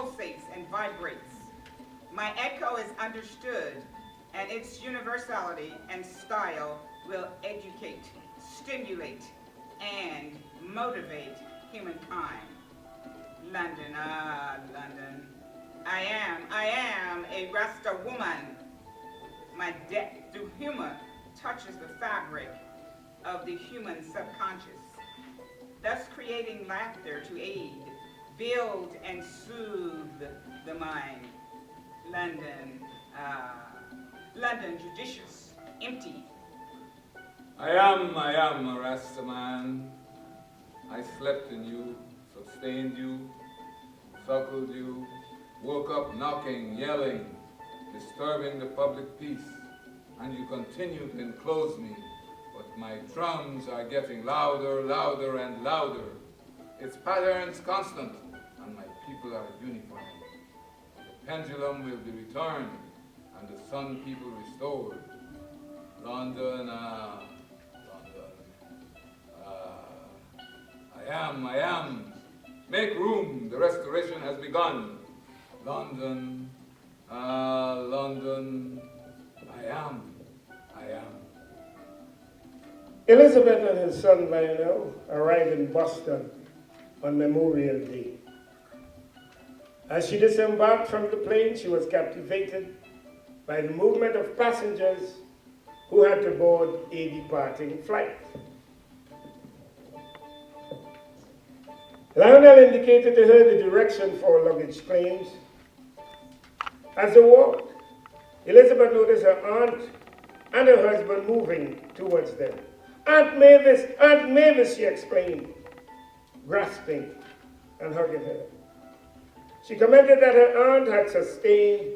pulsates and vibrates. My echo is understood, and its universality and style will educate, stimulate, and motivate humankind. London, ah, London. I am a Rasta woman. My depth through humor touches the fabric of the human subconscious, thus creating laughter to aid, build, and soothe the mind. London, London judicious, empty. I am a Rasta man. I slept in you, sustained you, suckled you, woke up knocking, yelling, disturbing the public peace, and you continue to enclose me, but my drums are getting louder, louder, and louder. Its pattern's constant, and my people are uniform. The pendulum will be returned, and the sun people restored. London, I am. Make room, the restoration has begun. London, London, I am. Elizabeth and his son Lionel arrived in Boston on Memorial Day. As she disembarked from the plane, she was captivated by the movement of passengers who had to board a departing flight. Lionel indicated to her the direction for luggage claims. As they walked, Elizabeth noticed her aunt and her husband moving towards them. Aunt Mavis, she explained, grasping and hugging her. She commented that her aunt had sustained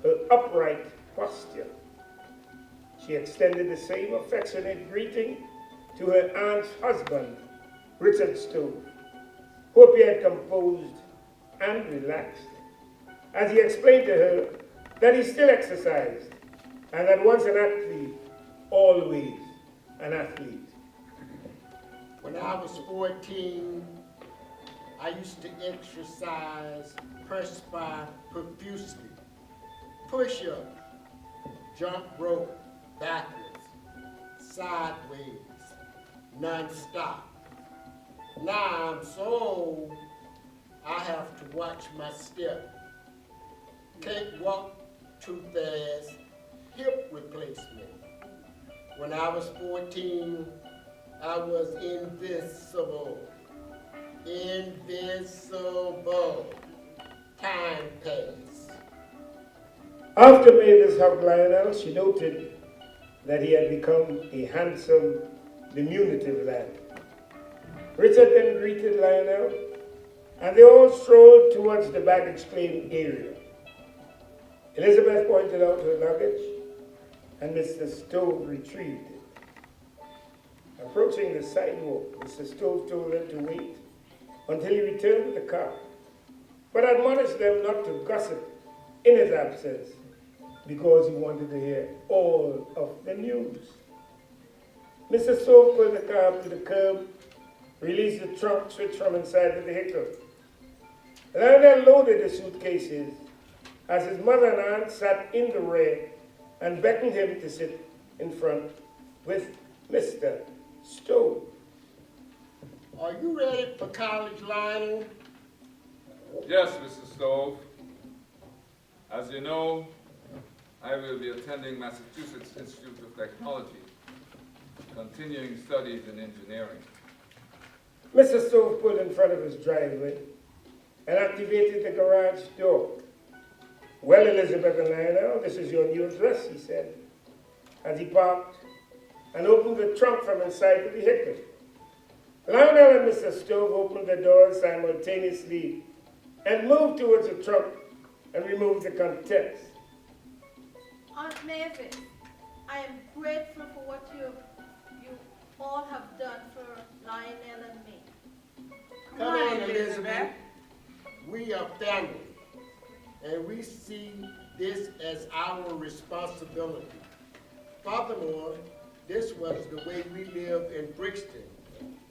her upright posture. She extended the same affectionate greeting to her aunt's husband, Richard Stowe, who appeared composed and relaxed, as he explained to her that he still exercised, and that once an athlete, always an athlete. When I was 14, I used to exercise, perspire profusely, push-ups, jump rope, backwards, sideways, non-stop. Now I'm so old, I have to watch my step. Can't walk too fast, hip replacement. When I was 14, I was invincible. Invincible. Time passed. After Mavis hugged Lionel, she noted that he had become a handsome, diminutive lad. Richard then greeted Lionel, and they all strolled towards the baggage claim area. Elizabeth pointed out her luggage, and Mr. Stowe retrieved it. Approaching the sidewalk, Mr. Stowe told them to wait until he returned to the car, but admonished them not to gossip in his absence because he wanted to hear all of the news. Mr. Stowe pulled the car up to the curb, released the trunk switch from inside the vehicle. Lionel loaded the suitcases as his mother and aunt sat in the rear and beckoned him to sit in front with Mr. Stowe. Are you ready for college, Lionel? Yes, Mr. Stowe. As you know, I will be attending Massachusetts Institute of Technology, continuing studies in engineering. Mr. Stowe pulled in front of his driveway and activated the garage door. Well, Elizabeth and Lionel, this is your new address, he said, as he parked and opened the trunk from inside the vehicle. Lionel and Mr. Stowe opened the doors simultaneously and moved towards the trunk and removed the contents. Aunt Mavis, I am grateful for what you all have done for Lionel and me. Come on, Elizabeth. We are family, and we see this as our responsibility. Furthermore, this was the way we lived in Brixton,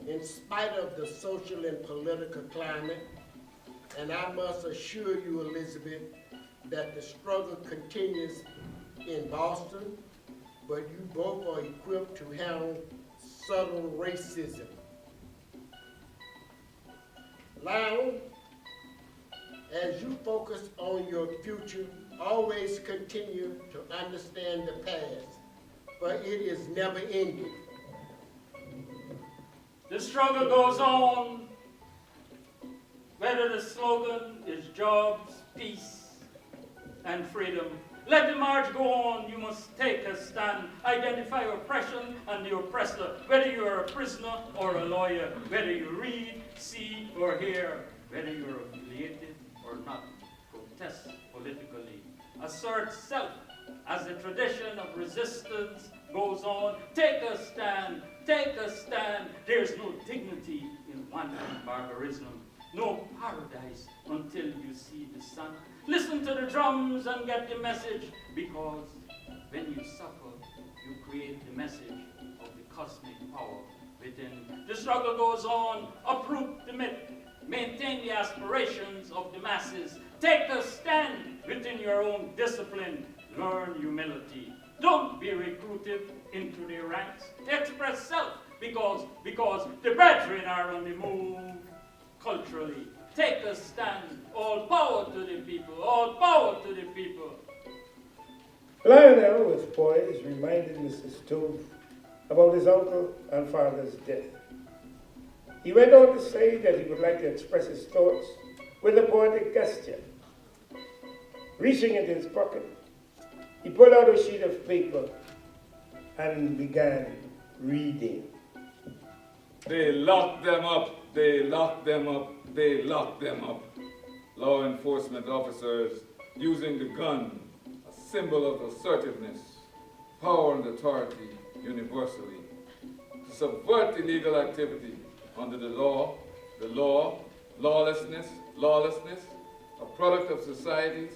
in spite of the social and political climate. And I must assure you, Elizabeth, that the struggle continues in Boston, but you both are equipped to handle subtle racism. Lionel, as you focus on your future, always continue to understand the past, for it is never ending. The struggle goes on, whether the slogan is jobs, peace, and freedom. Let the march go on. You must take a stand. Identify oppression and the oppressor, whether you are a prisoner or a lawyer, whether you read, see, or hear, whether you are affiliated or not. Protest politically. Assert self as the tradition of resistance goes on. Take a stand. Take a stand. There's no dignity in wanton barbarism. No paradise until you see the sun. Listen to the drums and get the message, because when you suffer, you create the message of the cosmic power within. The struggle goes on. Uproot the myth. Maintain the aspirations of the masses. Take a stand within your own discipline. Learn humility. Don't be recruited into the ranks. Express self, because the brethren are on the move culturally. Take a stand. All power to the people. All power to the people. Lionel, with poise, reminded Mr. Stove about his uncle and father's death. He went on to say that he would like to express his thoughts with a poetic gesture. Reaching into his pocket, he pulled out a sheet of paper and began reading. They locked them up, they locked them up, they locked them up. Law enforcement officers using the gun, a symbol of assertiveness, power and authority universally, to subvert illegal activity under the law, lawlessness, a product of society,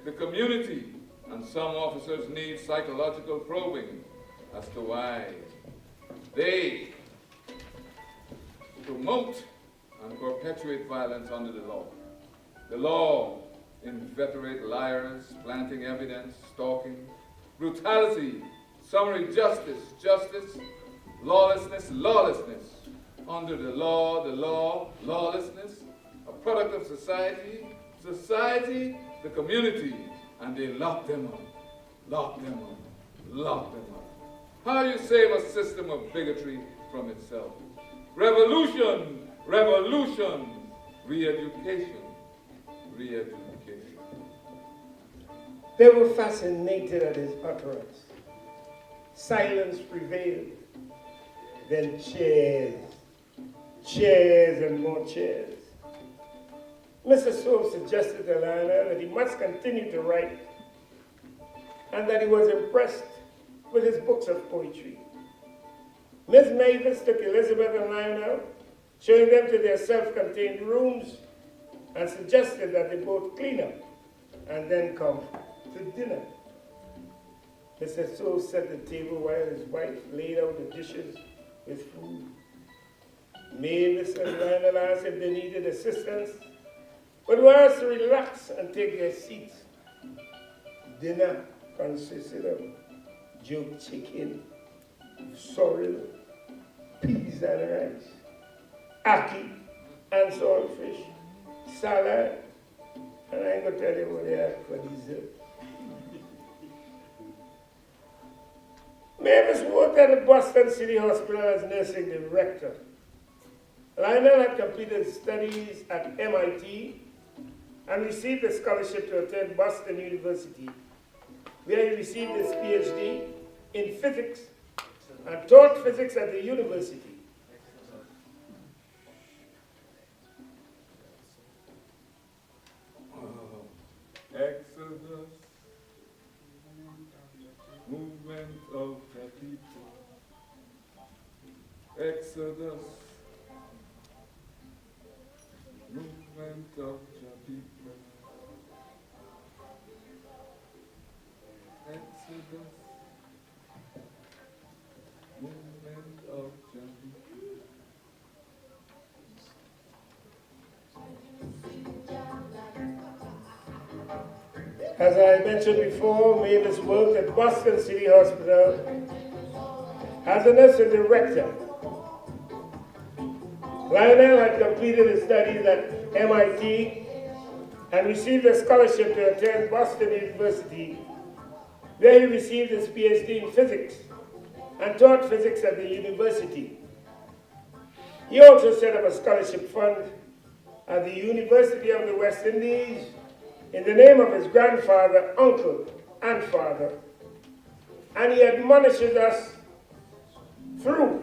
the community, and some officers need psychological probing as to why they promote and perpetuate violence under the law. The law inveterate liars, planting evidence, stalking, brutality, summary justice, lawlessness, under the law, lawlessness, a product of society, the community, and they lock them up. How you save a system of bigotry from itself? Revolution, re-education. They were fascinated at his utterance. Silence prevailed. Then chairs and more chairs. Mr. Stove suggested to Lionel that he must continue to write and that he was impressed with his books of poetry. Miss Mavis took Elizabeth and Lionel, showing them to their self-contained rooms, and suggested that they both clean up and then come to dinner. Mr. Stove set the table while his wife laid out the dishes with food. Mavis and Lionel asked if they needed assistance, but were asked to relax and take their seats. Dinner consisted of jerk chicken, sorrel, peas and rice, ackee and saltfish, salad, and I ain't gonna tell you what they had for dessert. Mavis worked at the Boston City Hospital as nursing director. Lionel had completed studies at MIT and received a scholarship to attend Boston University, where he received his PhD in physics and taught physics at the university. Exodus, movement of the people. Exodus, movement of the people. Exodus, movement of the people. As I mentioned before, Mavis worked at Boston City Hospital as a nurse and director. Lionel had completed his studies at MIT and received a scholarship to attend Boston University, where he received his PhD in physics and taught physics at the university. He also set up a scholarship fund at the University of the West Indies in the name of his grandfather, uncle, and father. And he admonishes us through